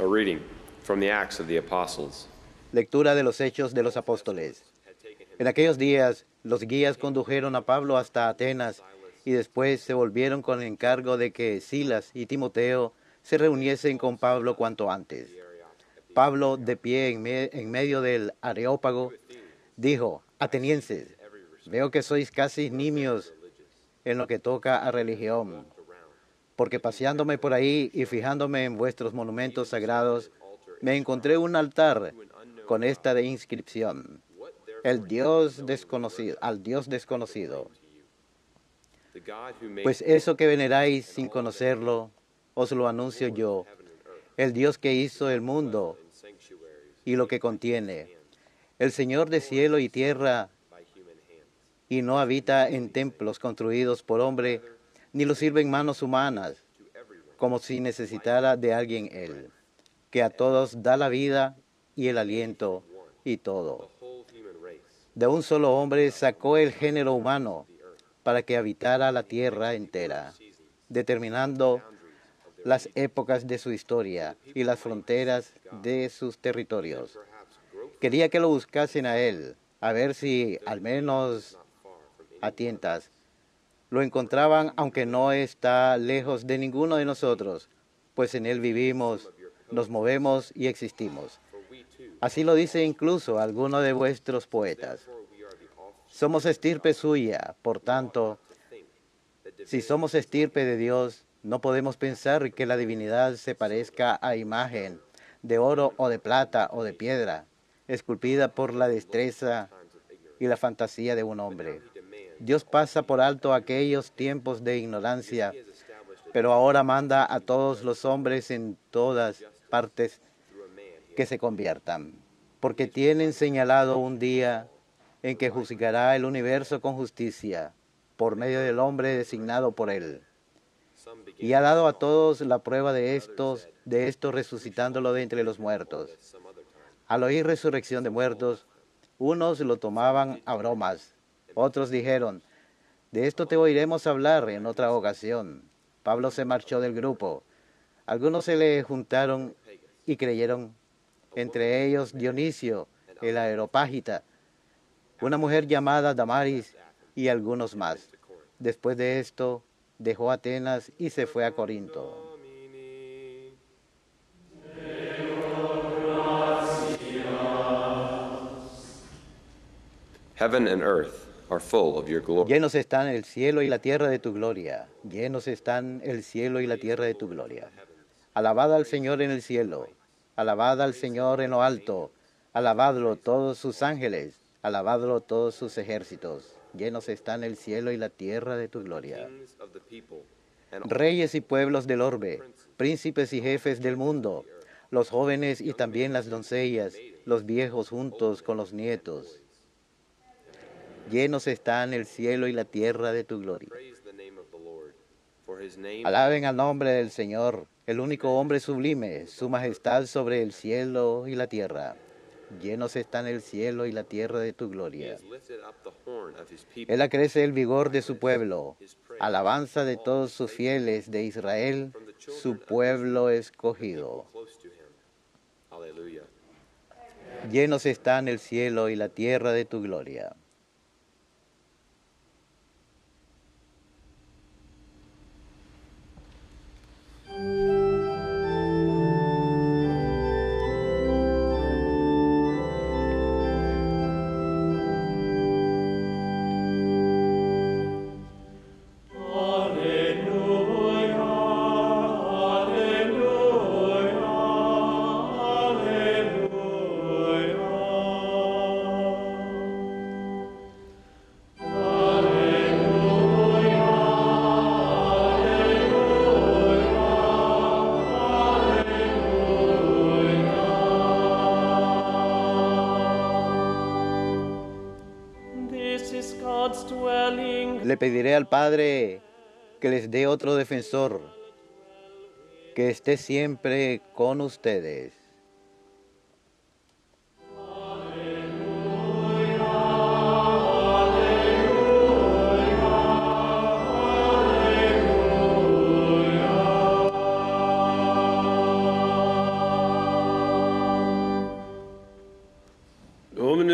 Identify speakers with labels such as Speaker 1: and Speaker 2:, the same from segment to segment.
Speaker 1: A reading from the Acts of the Apostles.
Speaker 2: Lectura de los Hechos de los Apóstoles. En aquellos días, los guías condujeron a Pablo hasta Atenas y después se volvieron con el encargo de que Silas y Timoteo se reuniesen con Pablo cuanto antes. Pablo, de pie en medio del Areópago, dijo: Atenienses, veo que sois casi nimios en lo que toca a religión, porque paseándome por ahí y fijándome en vuestros monumentos sagrados, me encontré un altar con esta de inscripción: al Dios desconocido. Pues eso que veneráis sin conocerlo, os lo anuncio yo, el Dios que hizo el mundo y lo que contiene, el Señor de cielo y tierra, y no habita en templos construidos por hombre, ni lo sirven manos humanas, como si necesitara de alguien él, que a todos da la vida y el aliento y todo. De un solo hombre sacó el género humano para que habitara la tierra entera, determinando las épocas de su historia y las fronteras de sus territorios. Quería que lo buscasen a él, a ver si, al menos a tientas, lo encontraban, aunque no está lejos de ninguno de nosotros, pues en él vivimos, nos movemos y existimos. Así lo dice incluso alguno de vuestros poetas. Somos estirpe suya, por tanto, si somos estirpe de Dios, no podemos pensar que la divinidad se parezca a imagen de oro o de plata o de piedra, esculpida por la destreza y la fantasía de un hombre. Dios pasa por alto aquellos tiempos de ignorancia, pero ahora manda a todos los hombres en todas partes que se conviertan, porque tienen señalado un día en que juzgará el universo con justicia, por medio del hombre designado por él. Y ha dado a todos la prueba de esto resucitándolo de entre los muertos. Al oír resurrección de muertos, unos lo tomaban a bromas, otros dijeron: de esto te oiremos hablar en otra ocasión. Pablo se marchó del grupo. Algunos se le juntaron y creyeron, entre ellos Dionisio, el Areópagita, una mujer llamada Damaris y algunos más. Después de esto, dejó Atenas y se fue a Corinto.
Speaker 1: Heaven and earth are full of your glory.
Speaker 2: Llenos están el cielo y la tierra de tu gloria. Llenos están el cielo y la tierra de tu gloria. Alabad al Señor en el cielo. Alabad al Señor en lo alto. Alabadlo todos sus ángeles. Alabadlo todos sus ejércitos. Llenos están el cielo y la tierra de tu gloria. Reyes y pueblos del orbe, príncipes y jefes del mundo, los jóvenes y también las doncellas, los viejos juntos con los nietos. Llenos están el cielo y la tierra de tu gloria. Alaben al nombre del Señor, el único hombre sublime, su majestad sobre el cielo y la tierra. Llenos están el cielo y la tierra de tu gloria. Él acrece el vigor de su pueblo, alabanza de todos sus fieles de Israel, su pueblo escogido. Llenos están el cielo y la tierra de tu gloria. Le pediré al Padre que les dé otro defensor, que esté siempre con ustedes.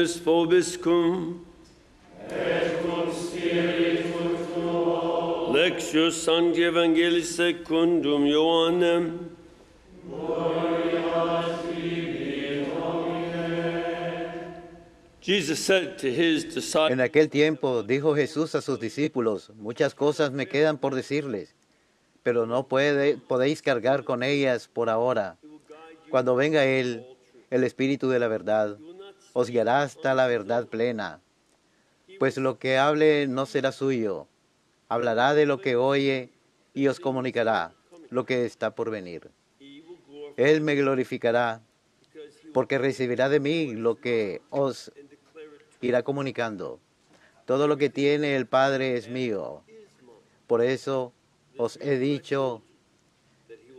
Speaker 3: Dominus vobiscum. Lectio Sancti Evangelii secundum Ioannem. Jesus said to his disciples,
Speaker 2: En aquel tiempo dijo Jesús a sus discípulos, muchas cosas me quedan por decirles, pero no podéis cargar con ellas por ahora. Cuando venga Él, el Espíritu de la verdad, os guiará hasta la verdad plena. Pues lo que hable no será suyo, hablará de lo que oye y os comunicará lo que está por venir. Él me glorificará, porque recibirá de mí lo que os irá comunicando. Todo lo que tiene el Padre es mío. Por eso os he dicho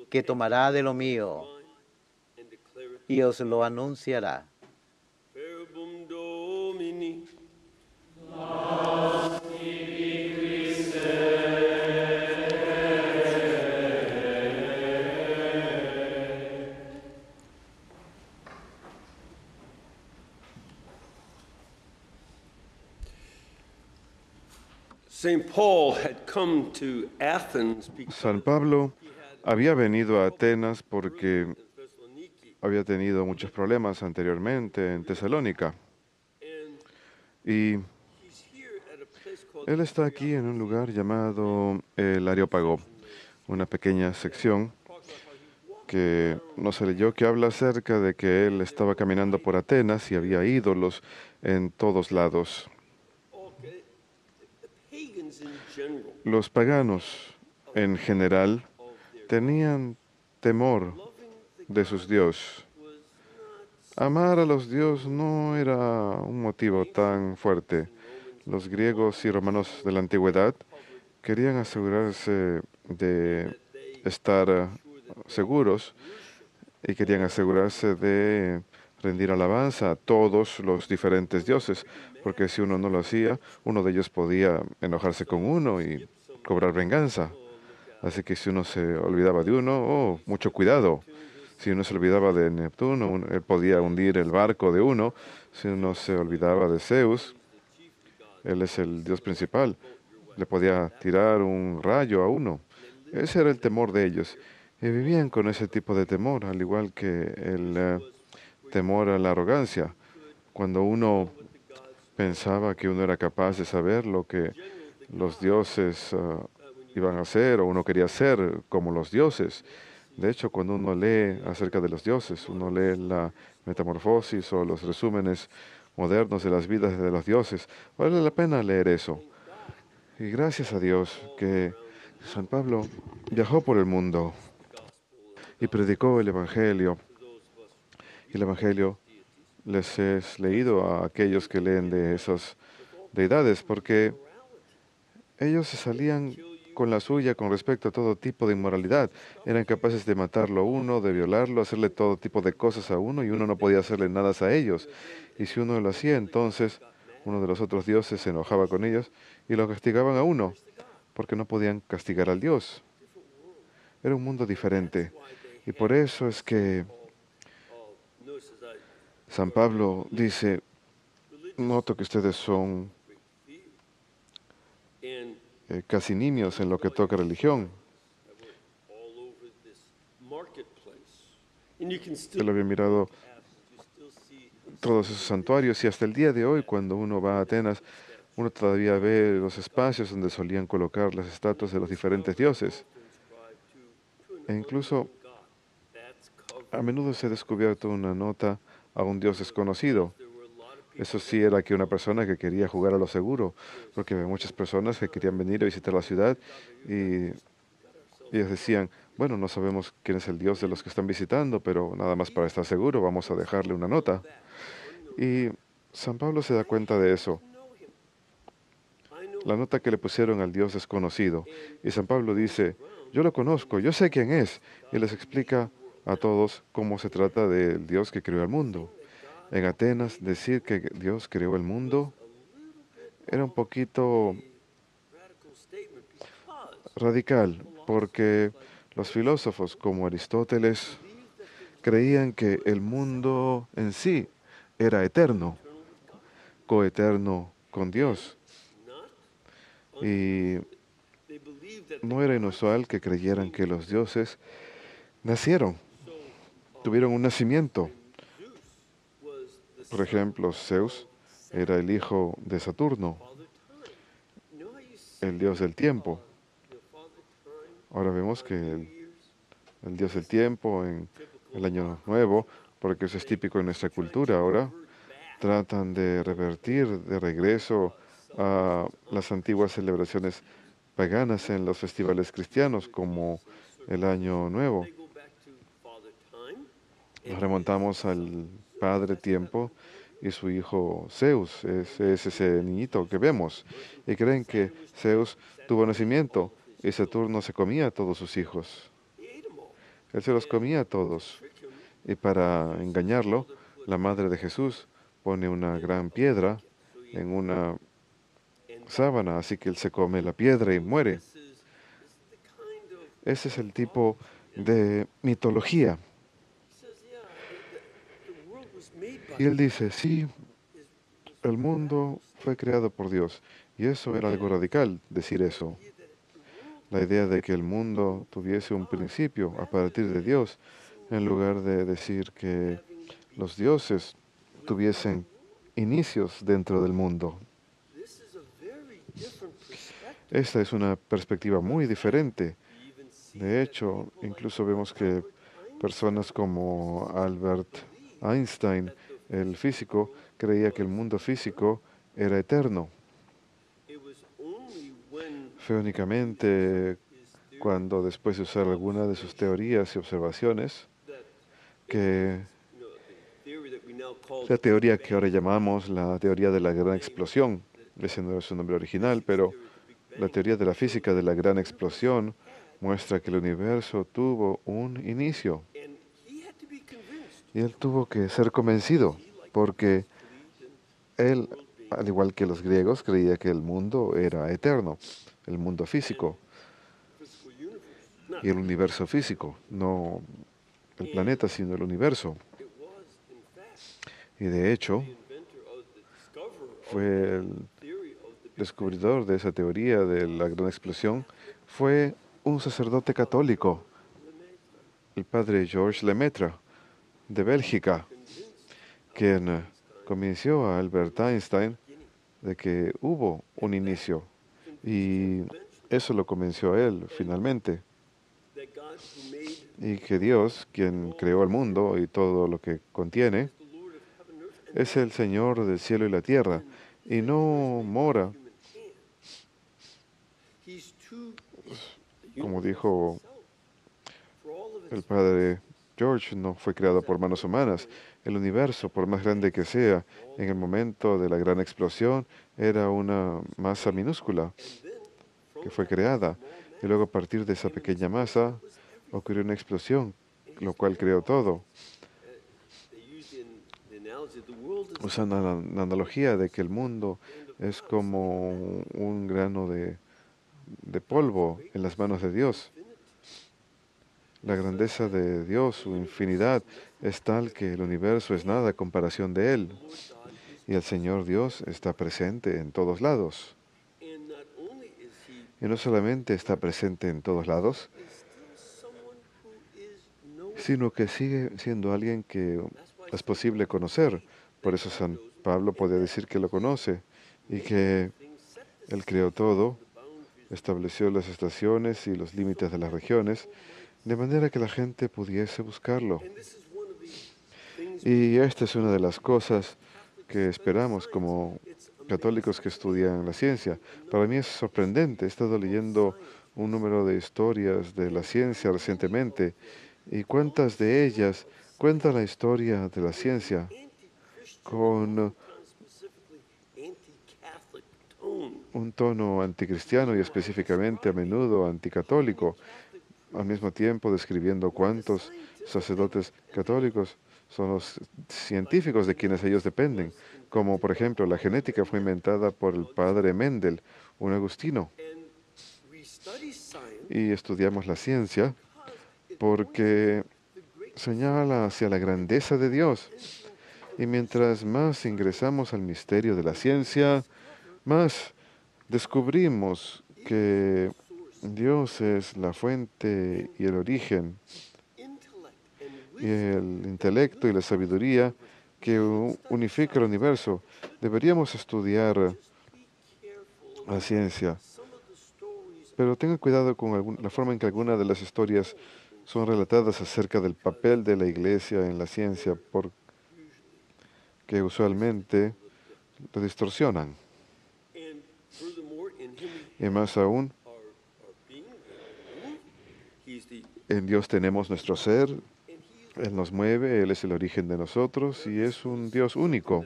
Speaker 2: que tomará de lo mío y os lo anunciará.
Speaker 3: Verbum Domini. St. Paul had come to Athens because
Speaker 4: San Pablo había venido a Atenas porque había tenido muchos problemas anteriormente en Tesalónica. Y
Speaker 3: he's here at a place called
Speaker 4: él está aquí en un lugar llamado el Areópago, una pequeña sección que nos leyó que habla acerca de que él estaba caminando por Atenas y había ídolos en todos lados.
Speaker 3: okay, the pagans in general
Speaker 4: Los paganos en general tenían temor de sus dioses. Amar a los dioses no era un motivo tan fuerte. Los griegos y romanos de la antigüedad querían asegurarse de estar seguros y querían asegurarse de rendir alabanza a todos los diferentes dioses, porque si uno no lo hacía, uno de ellos podía enojarse con uno y cobrar venganza. Así que si uno se olvidaba de uno, oh, mucho cuidado. Si uno se olvidaba de Neptuno, él podía hundir el barco de uno. Si uno se olvidaba de Zeus, él es el dios principal, le podía tirar un rayo a uno. Ese era el temor de ellos. Y vivían con ese tipo de temor, al igual que el temor a la arrogancia. Cuando uno pensaba que uno era capaz de saber lo que los dioses iban a hacer, o uno quería ser como los dioses. De hecho, cuando uno lee acerca de los dioses, uno lee la Metamorfosis o los resúmenes modernos de las vidas de los dioses, vale la pena leer eso. Y gracias a Dios que San Pablo viajó por el mundo y predicó el Evangelio. Y el Evangelio les es leído a aquellos que leen de esas deidades, porque ellos se salían con la suya con respecto a todo tipo de inmoralidad. Eran capaces de matarlo a uno, de violarlo, hacerle todo tipo de cosas a uno, y uno no podía hacerle nada a ellos. Y si uno lo hacía, entonces uno de los otros dioses se enojaba con ellos y lo castigaban a uno, porque no podían castigar al Dios. Era un mundo diferente. Y por eso es que San Pablo dice, noto que ustedes son casi niños en lo que toca religión. Él había mirado todos esos santuarios y hasta el día de hoy, cuando uno va a Atenas, uno todavía ve los espacios donde solían colocar las estatuas de los diferentes dioses. E incluso a menudo se ha descubierto una nota a un dios desconocido. Eso sí era que una persona que quería jugar a lo seguro, porque había muchas personas que querían venir a visitar la ciudad y ellos decían, bueno, no sabemos quién es el dios de los que están visitando, pero nada más para estar seguro vamos a dejarle una nota. Y San Pablo se da cuenta de eso. La nota que le pusieron al dios desconocido. Y San Pablo dice, yo lo conozco, yo sé quién es. Y les explica a todos cómo se trata del Dios que creó el mundo. En Atenas, decir que Dios creó el mundo era un poquito radical, porque los filósofos como Aristóteles creían que el mundo en sí era eterno. coeterno con Dios. Y
Speaker 3: They believed that
Speaker 4: no era inusual que creyeran que los dioses nacieron, tuvieron un nacimiento.
Speaker 3: Zeus was the
Speaker 4: Por ejemplo, Zeus era el hijo de Saturno,
Speaker 3: father time. You know how you see
Speaker 4: el dios del tiempo.
Speaker 3: the father time
Speaker 4: Ahora vemos que
Speaker 3: years?
Speaker 4: el dios del tiempo en el año nuevo, porque eso es típico en nuestra cultura ahora, tratan de revertir de regreso a las antiguas celebraciones paganas en los festivales cristianos, como el Año Nuevo.
Speaker 3: They go back to father time.
Speaker 4: Nos remontamos al Padre Tiempo y su hijo Zeus, es ese niñito que vemos. Y creen que Zeus tuvo nacimiento y Saturno se comía a todos sus hijos.
Speaker 3: He ate them all.
Speaker 4: Él se los comía a todos.
Speaker 3: Trick him.
Speaker 4: Y para engañarlo, la madre de Jesús pone una gran piedra en una sábana, así que él se come la piedra y muere.
Speaker 3: This is the kind of
Speaker 4: Ese es el tipo de mitología.
Speaker 3: he says, yeah, the world was made
Speaker 4: Y
Speaker 3: by
Speaker 4: él dice, sí, el mundo fue creado por Dios. Y eso era algo radical, decir eso. La idea de que el mundo tuviese un principio a partir de Dios, en lugar de decir que los dioses tuviesen inicios dentro del mundo.
Speaker 3: this is a very different perspective.
Speaker 4: Esta es una perspectiva muy diferente.
Speaker 3: You even see
Speaker 4: De hecho, incluso vemos que personas como Albert Einstein, el físico, creía que el mundo físico era eterno.
Speaker 3: it was only when
Speaker 4: Fue únicamente cuando, después de usar alguna de sus teorías y observaciones, que
Speaker 3: you know, the theory that we now call
Speaker 4: la teoría que ahora llamamos la teoría de la gran explosión, ese no es su nombre original, pero la teoría de la física de la gran explosión muestra que el universo tuvo un inicio.
Speaker 3: and he had to be convinced.
Speaker 4: Y él tuvo que ser convencido, porque él, al igual que los griegos, creía que el mundo era eterno, el mundo físico
Speaker 3: Physical universe. Not
Speaker 4: y el universo físico, no el planeta, sino el universo.
Speaker 3: it was in fact
Speaker 4: Y de hecho,
Speaker 3: the inventor of the discoverer of
Speaker 4: fue el
Speaker 3: the theory of the Big
Speaker 4: descubridor de esa teoría de la gran explosión, fue un sacerdote católico, el padre Georges Lemaitre, de Bélgica, quien convenció a Albert Einstein de que hubo un inicio. Y eso lo convenció a él finalmente.
Speaker 3: that God who made
Speaker 4: Y que Dios, quien creó el mundo y todo lo que contiene,
Speaker 3: the Lord of heaven and earth and
Speaker 4: es el Señor del cielo y la tierra, y no mora,
Speaker 3: human hand. He's too the
Speaker 4: como
Speaker 3: universe
Speaker 4: dijo
Speaker 3: itself, for all of
Speaker 4: el
Speaker 3: its
Speaker 4: padre George, no fue creado por manos humanas. El universo, por más grande que sea, en el momento de la gran explosión, era una masa minúscula que fue creada. Y luego, a partir de esa pequeña masa, ocurrió una explosión, lo cual creó todo.
Speaker 3: they use the analogy the world is
Speaker 4: Usan la analogía de que el mundo es como un grano de polvo en las manos de Dios. La grandeza de Dios, su infinidad, es tal que el universo es nada a comparación de Él. Y el Señor Dios está presente en todos lados.
Speaker 3: and not only is he
Speaker 4: Y no solamente está presente en todos lados,
Speaker 3: is still someone who is known.
Speaker 4: sino que sigue siendo alguien que es posible conocer. Por eso San Pablo podía decir que lo conoce y que Él creó todo, estableció las estaciones y los límites de las regiones, de manera que la gente pudiese buscarlo.
Speaker 3: And this is one of the things
Speaker 4: Y esta es una de las cosas que esperamos como católicos que estudian la ciencia. Para mí es sorprendente. He estado leyendo un número de historias de la ciencia recientemente y cuántas de ellas cuentan la historia de la ciencia
Speaker 3: anti-Christian,
Speaker 4: con
Speaker 3: specifically anti-Catholic tone.
Speaker 4: un tono anticristiano y específicamente a menudo anticatólico, al mismo tiempo describiendo cuántos sacerdotes católicos son los científicos de quienes ellos dependen, como por ejemplo la genética fue inventada por el padre Mendel, un agustino,
Speaker 3: And we study science
Speaker 4: y estudiamos la ciencia porque señala hacia la grandeza de Dios Y mientras más ingresamos al misterio de la ciencia, más descubrimos que Dios es la fuente y el origen y el intelecto y la sabiduría que unifica el universo. Deberíamos estudiar la ciencia, pero tengan cuidado con la forma en que algunas de las historias son relatadas acerca del papel de la Iglesia en la ciencia, porque usualmente lo distorsionan. Y más aún, en Dios tenemos nuestro ser, Él nos mueve, Él es el origen de nosotros y es un Dios único.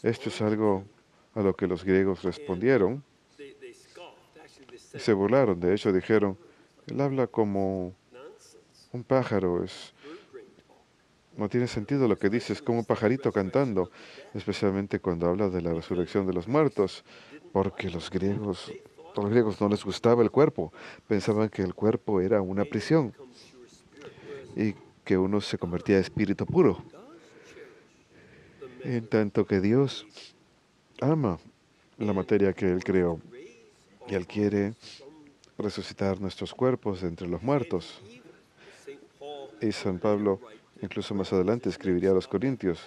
Speaker 4: Esto es algo a lo que los griegos respondieron y se burlaron. De hecho, dijeron, Él habla como un pájaro, no tiene sentido lo que dice, es como un pajarito cantando, especialmente cuando habla de la resurrección de los muertos, porque a los griegos no les gustaba el cuerpo, pensaban que el cuerpo era una prisión y que uno se convertía en espíritu puro. En tanto que Dios ama la materia que Él creó y Él quiere resucitar nuestros cuerpos de entre los muertos. Y San Pablo, incluso más adelante, escribiría a los Corintios.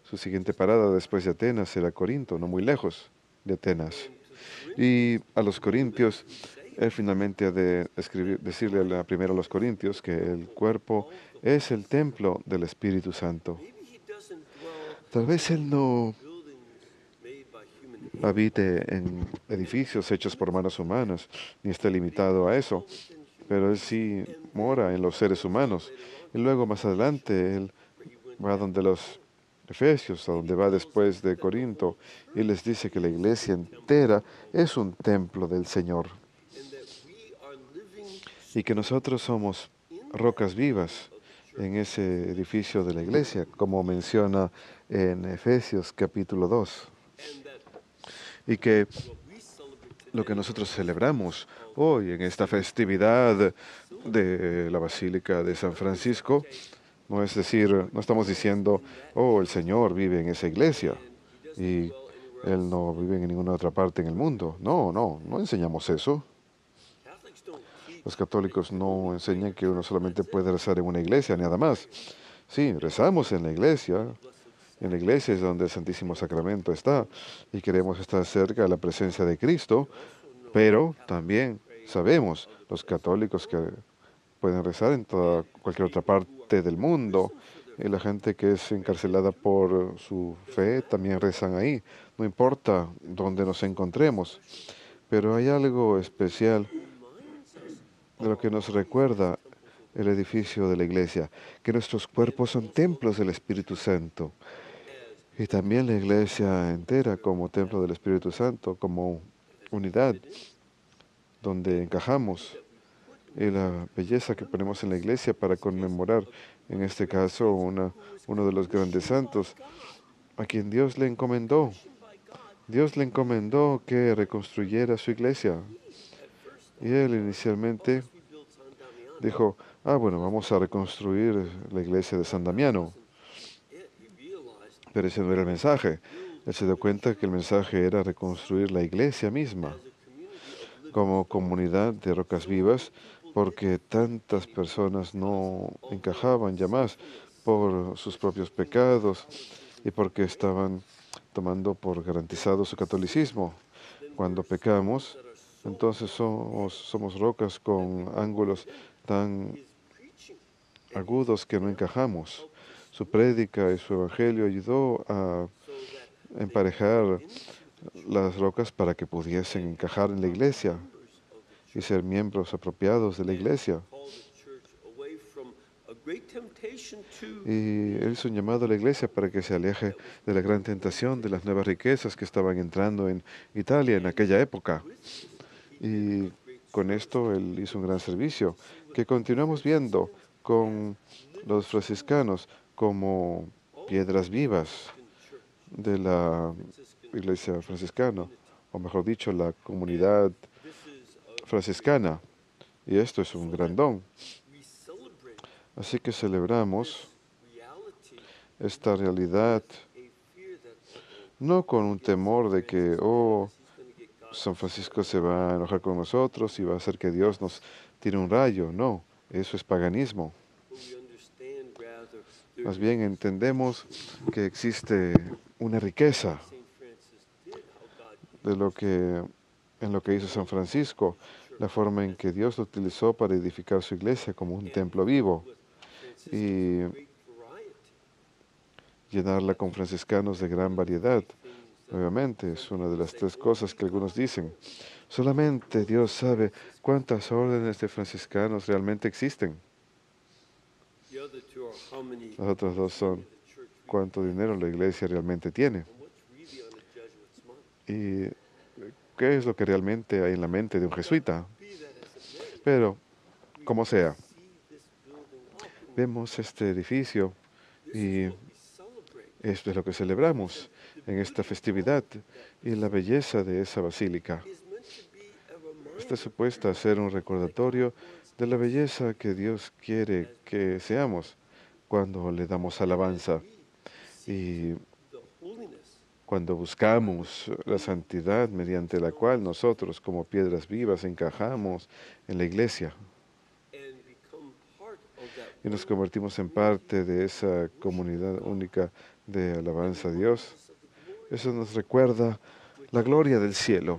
Speaker 4: Su siguiente parada después de Atenas era Corinto, no muy lejos de Atenas. Y a los Corintios, él finalmente ha de decirle primero a los Corintios que el cuerpo es el templo del Espíritu Santo. Tal vez él no habite en edificios hechos por manos humanas, ni esté limitado a eso, pero él sí mora en los seres humanos. Y luego más adelante él va donde los Efesios, a donde va después de Corinto, y les dice que la iglesia entera es un templo del Señor y que nosotros somos rocas vivas en ese edificio de la iglesia, como menciona en Efesios capítulo 2, y que lo que nosotros celebramos hoy en esta festividad de la Basílica de San Francisco, no es decir, no estamos diciendo, oh, el Señor vive en esa iglesia y Él no vive en ninguna otra parte en el mundo. No enseñamos eso. Los católicos no enseñan que uno solamente puede rezar en una iglesia, nada más. Sí, rezamos en la iglesia. En la iglesia es donde el Santísimo Sacramento está y queremos estar cerca de la presencia de Cristo, pero también sabemos, los católicos, que pueden rezar en cualquier otra parte del mundo. Y la gente que es encarcelada por su fe también rezan ahí. No importa dónde nos encontremos. Pero hay algo especial de lo que nos recuerda el edificio de la iglesia, que nuestros cuerpos son templos del Espíritu Santo. Y también la iglesia entera como templo del Espíritu Santo, como unidad, donde encajamos. Y la belleza que ponemos en la iglesia para conmemorar, en este caso, uno de los grandes santos, a quien Dios le encomendó. Dios le encomendó que reconstruyera su iglesia. Y él inicialmente dijo, bueno, vamos a reconstruir la iglesia de San Damiano. Pero ese no era el mensaje. Él se dio cuenta que el mensaje era reconstruir la iglesia misma como comunidad de rocas vivas, porque tantas personas no encajaban ya más por sus propios pecados y porque estaban tomando por garantizado su catolicismo. Cuando pecamos, entonces somos rocas con ángulos tan agudos que no encajamos. Su prédica y su evangelio ayudó a emparejar las rocas para que pudiesen encajar en la iglesia y ser miembros apropiados de la iglesia. Y él hizo un llamado a la iglesia para que se aleje de la gran tentación de las nuevas riquezas que estaban entrando en Italia en aquella época. Y con esto él hizo un gran servicio que continuamos viendo con los franciscanos como piedras vivas de la iglesia franciscana, o mejor dicho, la comunidad franciscana. Y esto es un gran don. Así que celebramos esta realidad,
Speaker 3: a fear that
Speaker 4: no con un temor de que, oh,
Speaker 3: he's going to get God.
Speaker 4: San Francisco se va a enojar con nosotros y va a hacer que Dios nos tire un rayo. No, eso es paganismo.
Speaker 3: But we understand rather
Speaker 4: Más bien entendemos que existe una riqueza
Speaker 3: St. Francis did, how God
Speaker 4: de lo que, en lo que hizo San Francisco, la forma en que Dios lo utilizó para edificar su iglesia como un templo vivo y
Speaker 3: great variety.
Speaker 4: llenarla con franciscanos de gran variedad. Obviamente, es una de las tres cosas que algunos dicen. Solamente Dios sabe cuántas órdenes de franciscanos realmente existen.
Speaker 3: The other two are how many
Speaker 4: Las otras dos son
Speaker 3: the church
Speaker 4: cuánto dinero la iglesia realmente tiene
Speaker 3: and what's really on a Jesuit's mind.
Speaker 4: y qué es lo que realmente hay en la mente de un jesuita.
Speaker 3: Be that as it may,
Speaker 4: Pero, como sea,
Speaker 3: see this building up and
Speaker 4: vemos este edificio y
Speaker 3: we celebrate.
Speaker 4: esto es lo que celebramos en esta festividad y la belleza de esa basílica.
Speaker 3: Is meant to be a reminder
Speaker 4: Está supuesta a ser un recordatorio de la belleza que Dios quiere que seamos cuando le damos alabanza y
Speaker 3: the holiness
Speaker 4: cuando buscamos la santidad mediante la cual nosotros como piedras vivas encajamos en la iglesia
Speaker 3: and become part of that
Speaker 4: y nos convertimos en parte de esa comunidad única de alabanza a Dios. Eso nos recuerda la gloria del cielo,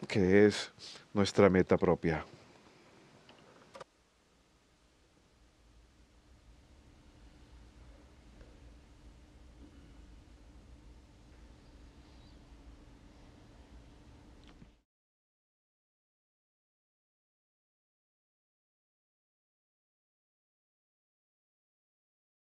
Speaker 4: que es nuestra meta propia.